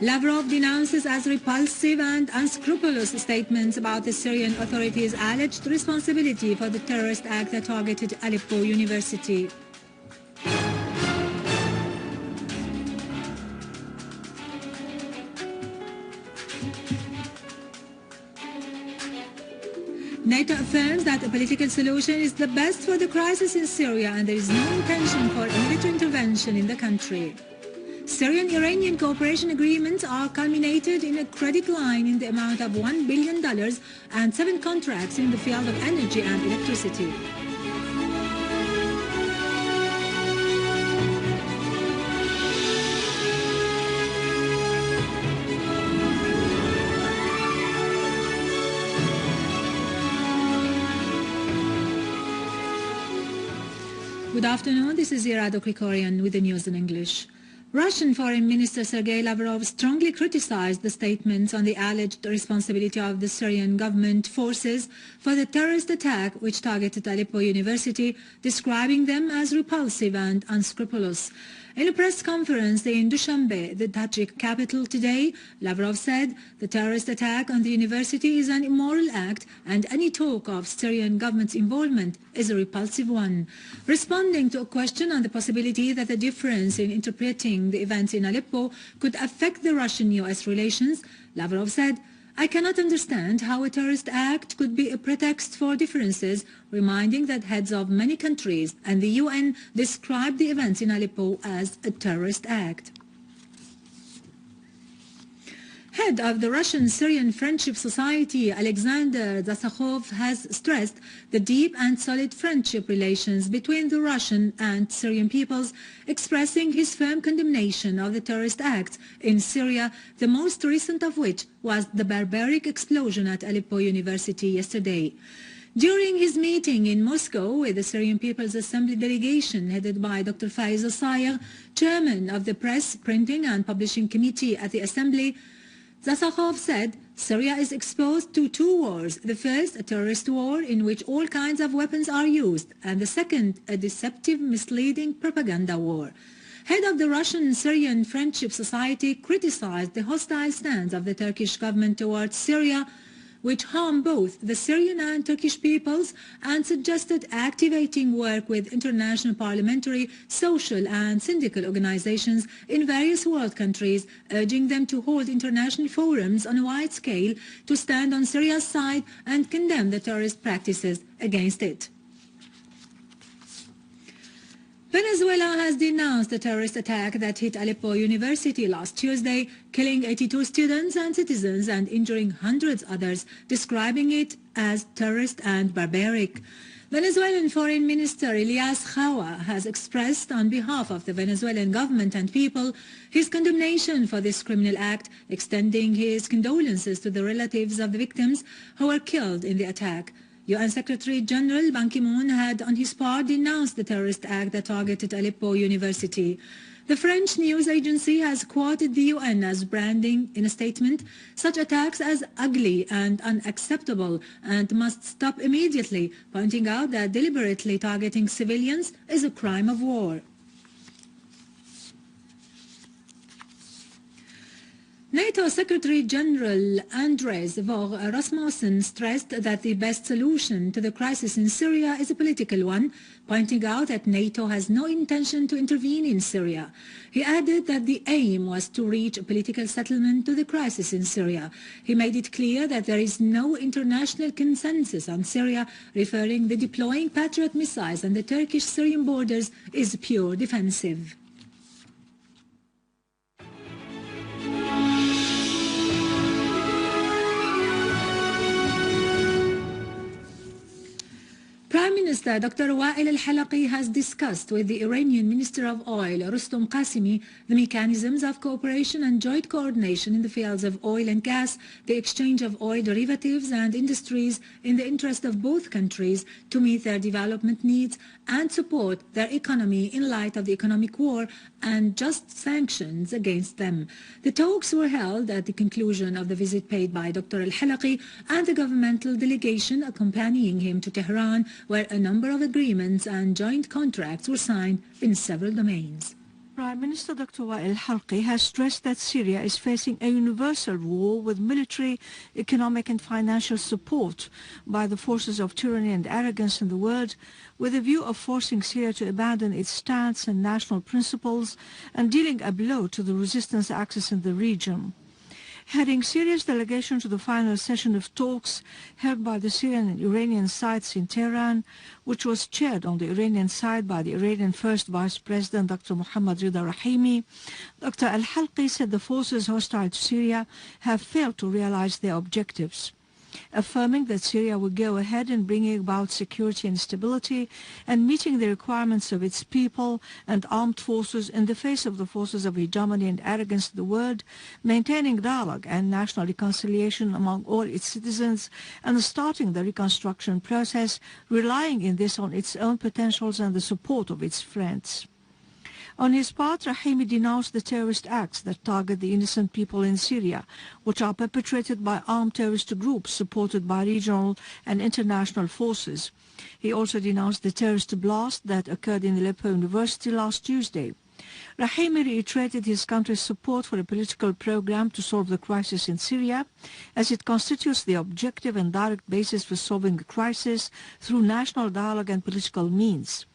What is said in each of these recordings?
Lavrov denounces as repulsive and unscrupulous statements about the Syrian authorities' alleged responsibility for the terrorist act that targeted Aleppo University. NATO affirms that a political solution is the best for the crisis in Syria and there is no intention for a military intervention in the country. Syrian-Iranian cooperation agreements are culminated in a credit line in the amount of $1 billion and 7 contracts in the field of energy and electricity. Good afternoon, this is Irado Krikorian with the news in English. Russian Foreign Minister Sergei Lavrov strongly criticized the statements on the alleged responsibility of the Syrian government forces for the terrorist attack which targeted Aleppo University, describing them as repulsive and unscrupulous. In a press conference in Dushanbe, the Tajik capital today, Lavrov said the terrorist attack on the university is an immoral act and any talk of Syrian government's involvement is a repulsive one. Responding to a question on the possibility that the difference in interpreting the events in Aleppo could affect the Russian-US relations, Lavrov said, "I cannot understand how a terrorist act could be a pretext for differences," reminding that heads of many countries and the UN described the events in Aleppo as a terrorist act. Head of the Russian-Syrian Friendship Society, Alexander Zasakhov, has stressed the deep and solid friendship relations between the Russian and Syrian peoples, expressing his firm condemnation of the terrorist acts in Syria, the most recent of which was the barbaric explosion at Aleppo University yesterday. During his meeting in Moscow with the Syrian People's Assembly delegation headed by Dr. Faiz Al-Sayegh, chairman of the Press, Printing and Publishing Committee at the Assembly, Zasakhov said Syria is exposed to 2 wars, the first a terrorist war in which all kinds of weapons are used, and the second a deceptive, misleading propaganda war. Head of the Russian-Syrian Friendship Society criticized the hostile stance of the Turkish government towards Syria, which harm both the Syrian and Turkish peoples, and suggested activating work with international parliamentary, social and syndical organizations in various world countries, urging them to hold international forums on a wide scale to stand on Syria's side and condemn the terrorist practices against it. Venezuela has denounced the terrorist attack that hit Aleppo University last Tuesday, killing 82 students and citizens and injuring hundreds others, describing it as terrorist and barbaric. Venezuelan Foreign Minister Elias Jawa has expressed on behalf of the Venezuelan government and people his condemnation for this criminal act, extending his condolences to the relatives of the victims who were killed in the attack. UN Secretary General Ban Ki-moon had on his part denounced the terrorist act that targeted Aleppo University. The French news agency has quoted the UN as branding in a statement such attacks as ugly and unacceptable and must stop immediately, pointing out that deliberately targeting civilians is a crime of war. NATO Secretary-General Andres Fogh Rasmussen stressed that the best solution to the crisis in Syria is a political one, pointing out that NATO has no intention to intervene in Syria. He added that the aim was to reach a political settlement to the crisis in Syria. He made it clear that there is no international consensus on Syria, referring the deploying Patriot missiles on the Turkish-Syrian borders is pure defensive. Prime Minister Dr. Wael al-Halaqi has discussed with the Iranian Minister of Oil, Rustom Qasimi, the mechanisms of cooperation and joint coordination in the fields of oil and gas, the exchange of oil derivatives and industries in the interest of both countries to meet their development needs and support their economy in light of the economic war and just sanctions against them. The talks were held at the conclusion of the visit paid by Dr. al-Halaqi and the governmental delegation accompanying him to Tehran, where a number of agreements and joint contracts were signed in several domains. Prime Minister Dr. Wael Halqi has stressed that Syria is facing a universal war with military, economic and financial support by the forces of tyranny and arrogance in the world, with a view of forcing Syria to abandon its stance and national principles and dealing a blow to the resistance axis in the region. Heading Syria's delegation to the final session of talks held by the Syrian and Iranian sides in Tehran, which was chaired on the Iranian side by the Iranian First Vice President Dr. Mohammad Rida Rahimi, Dr. al-Halqi said the forces hostile to Syria have failed to realize their objectives, affirming that Syria will go ahead in bringing about security and stability and meeting the requirements of its people and armed forces in the face of the forces of hegemony and arrogance in the world, maintaining dialogue and national reconciliation among all its citizens, and starting the reconstruction process, relying in this on its own potentials and the support of its friends. On his part, Rahimi denounced the terrorist acts that target the innocent people in Syria, which are perpetrated by armed terrorist groups supported by regional and international forces. He also denounced the terrorist blast that occurred in Aleppo University last Tuesday. Rahimi reiterated his country's support for a political program to solve the crisis in Syria, as it constitutes the objective and direct basis for solving the crisis through national dialogue and political means.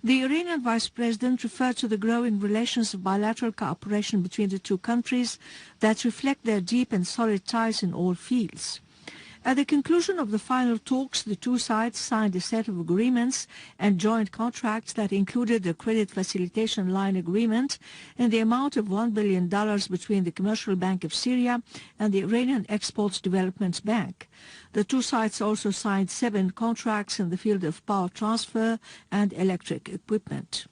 The Iranian Vice President referred to the growing relations of bilateral cooperation between the two countries that reflect their deep and solid ties in all fields. At the conclusion of the final talks, the two sides signed a set of agreements and joint contracts that included the credit facilitation line agreement in the amount of $1 billion between the Commercial Bank of Syria and the Iranian Exports Development Bank. The two sides also signed 7 contracts in the field of power transfer and electric equipment.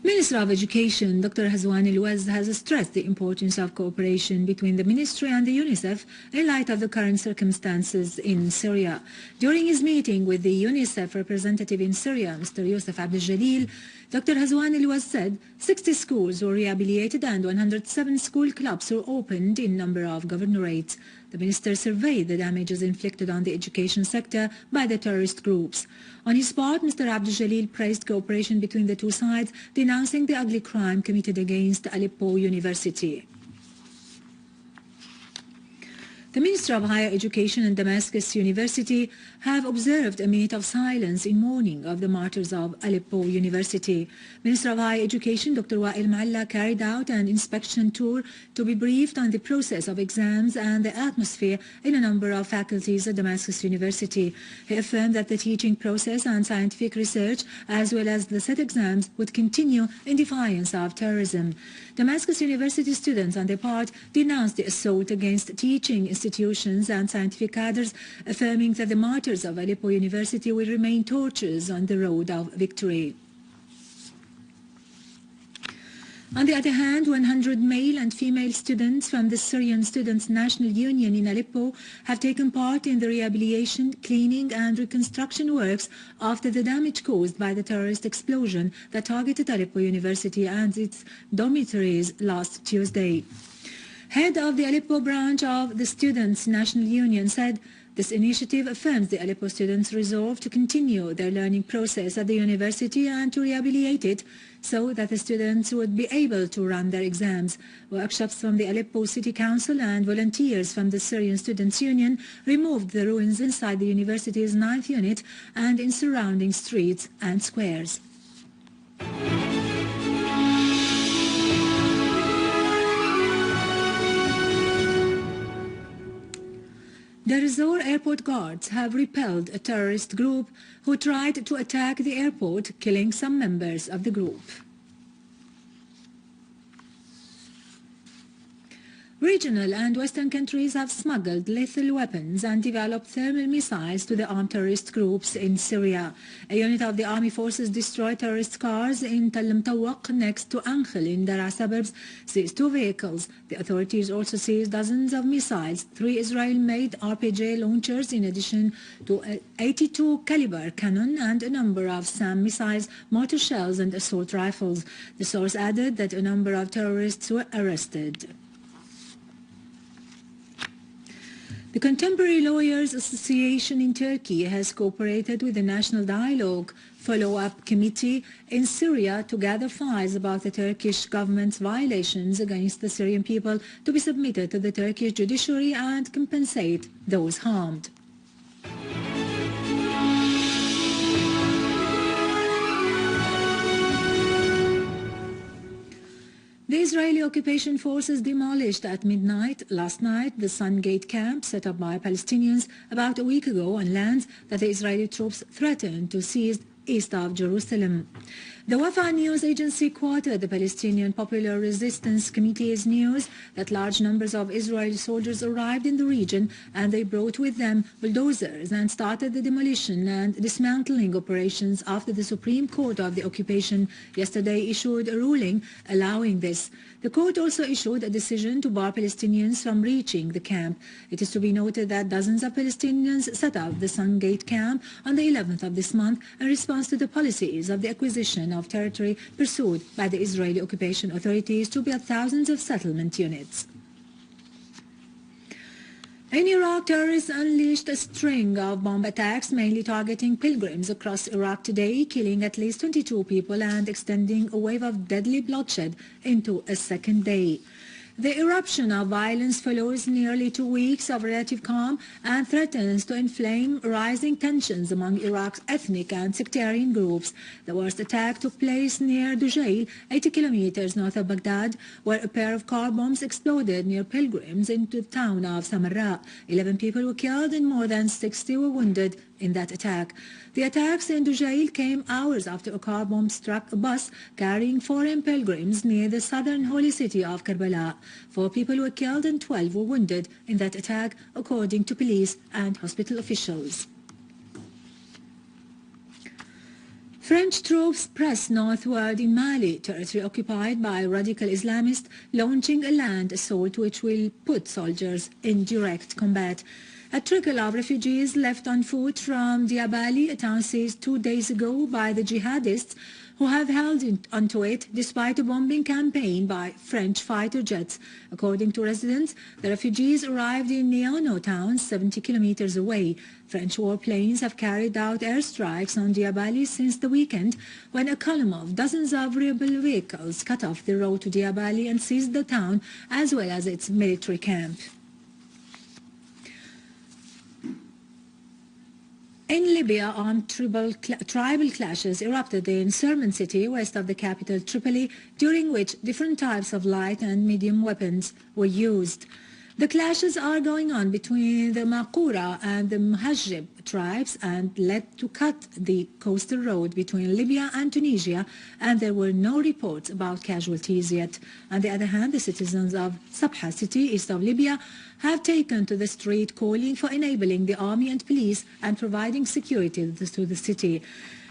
Minister of Education Dr. Hazwan Al-Waz has stressed the importance of cooperation between the ministry and the UNICEF in light of the current circumstances in Syria. During his meeting with the UNICEF representative in Syria, Mr. Youssef Abdel Jalil, Dr. Hazwan Al-Waz said 60 schools were rehabilitated and 107 school clubs were opened in a number of governorates. The minister surveyed the damages inflicted on the education sector by the terrorist groups. On his part, Mr. Abdel Jalil praised cooperation between the two sides, denouncing the ugly crime committed against Aleppo University. The Minister of Higher Education and Damascus University have observed a minute of silence in mourning of the martyrs of Aleppo University. Minister of Higher Education Dr. Wael Malla carried out an inspection tour to be briefed on the process of exams and the atmosphere in a number of faculties at Damascus University. He affirmed that the teaching process and scientific research, as well as the set exams, would continue in defiance of terrorism. Damascus University students, on their part, denounced the assault against teaching institutions and scientific cadres, affirming that the martyrs of Aleppo University will remain torches on the road of victory. On the other hand, 100 male and female students from the Syrian Students' National Union in Aleppo have taken part in the rehabilitation, cleaning and reconstruction works after the damage caused by the terrorist explosion that targeted Aleppo University and its dormitories last Tuesday. Head of the Aleppo branch of the Students' National Union said, "This initiative affirms the Aleppo students' resolve to continue their learning process at the university and to rehabilitate it so that the students would be able to run their exams." Workshops from the Aleppo City Council and volunteers from the Syrian Students' Union removed the ruins inside the university's 9th unit and in surrounding streets and squares. The Resort airport guards have repelled a terrorist group who tried to attack the airport, killing some members of the group. Regional and Western countries have smuggled lethal weapons and developed thermal missiles to the armed terrorist groups in Syria. A unit of the army forces destroyed terrorist cars in Tal Mtawaq next to Ankhel in Daraa suburbs, seized 2 vehicles. The authorities also seized dozens of missiles, 3 Israel-made RPG launchers in addition to a 82 caliber cannon and a number of SAM missiles, mortar shells and assault rifles. The source added that a number of terrorists were arrested. The Contemporary Lawyers Association in Turkey has cooperated with the National Dialogue follow-up committee in Syria to gather files about the Turkish government's violations against the Syrian people to be submitted to the Turkish judiciary and compensate those harmed. The Israeli occupation forces demolished at midnight last night the Sun Gate camp set up by Palestinians about a week ago on lands that the Israeli troops threatened to seize east of Jerusalem. The Wafa news agency quoted the Palestinian Popular Resistance Committee's news that large numbers of Israeli soldiers arrived in the region and they brought with them bulldozers and started the demolition and dismantling operations after the Supreme Court of the occupation yesterday issued a ruling allowing this. The court also issued a decision to bar Palestinians from reaching the camp. It is to be noted that dozens of Palestinians set up the Sun Gate camp on the 11th of this month in response to the policies of the acquisition of territory pursued by the Israeli occupation authorities to build thousands of settlement units. In Iraq, terrorists unleashed a string of bomb attacks, mainly targeting pilgrims across Iraq today, killing at least 22 people and extending a wave of deadly bloodshed into a second day. The eruption of violence follows nearly 2 weeks of relative calm and threatens to inflame rising tensions among Iraq's ethnic and sectarian groups. The worst attack took place near Dujail, 80 kilometers north of Baghdad, where a pair of car bombs exploded near pilgrims into the town of Samarra. 11 people were killed and more than 60 were wounded in that attack. The attacks in Dujail came hours after a car bomb struck a bus carrying foreign pilgrims near the southern holy city of Karbala. 4 people were killed and 12 were wounded in that attack, according to police and hospital officials. French troops press northward in Mali, territory occupied by radical Islamists, launching a land assault which will put soldiers in direct combat. A trickle of refugees left on foot from Diabali, a town seized 2 days ago by the jihadists, who have held onto it despite a bombing campaign by French fighter jets. According to residents, the refugees arrived in Neono town, 70 kilometers away. French warplanes have carried out airstrikes on Diabali since the weekend, when a column of dozens of rebel vehicles cut off the road to Diabali and seized the town as well as its military camp. In Libya, armed tribal clashes erupted in Sirmin city, west of the capital Tripoli, during which different types of light and medium weapons were used. The clashes are going on between the Maqura and the Muhajib tribes and led to cut the coastal road between Libya and Tunisia, and there were no reports about casualties yet. On the other hand, the citizens of Sabha city, east of Libya, have taken to the street calling for enabling the army and police and providing security to the city.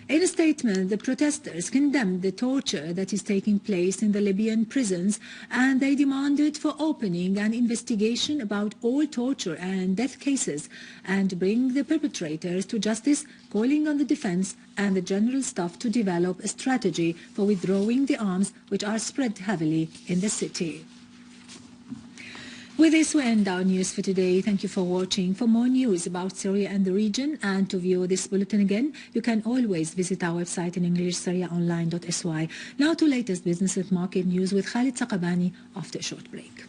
In a statement, the protesters condemned the torture that is taking place in the Libyan prisons, and they demanded for opening an investigation about all torture and death cases and bring the perpetrators to justice, calling on the defense and the general staff to develop a strategy for withdrawing the arms which are spread heavily in the city. With this, we end our news for today. Thank you for watching. For more news about Syria and the region, and to view this bulletin again, you can always visit our website in English, syriaonline.sy. Now to latest business and market news with Khalid Saqabani after a short break.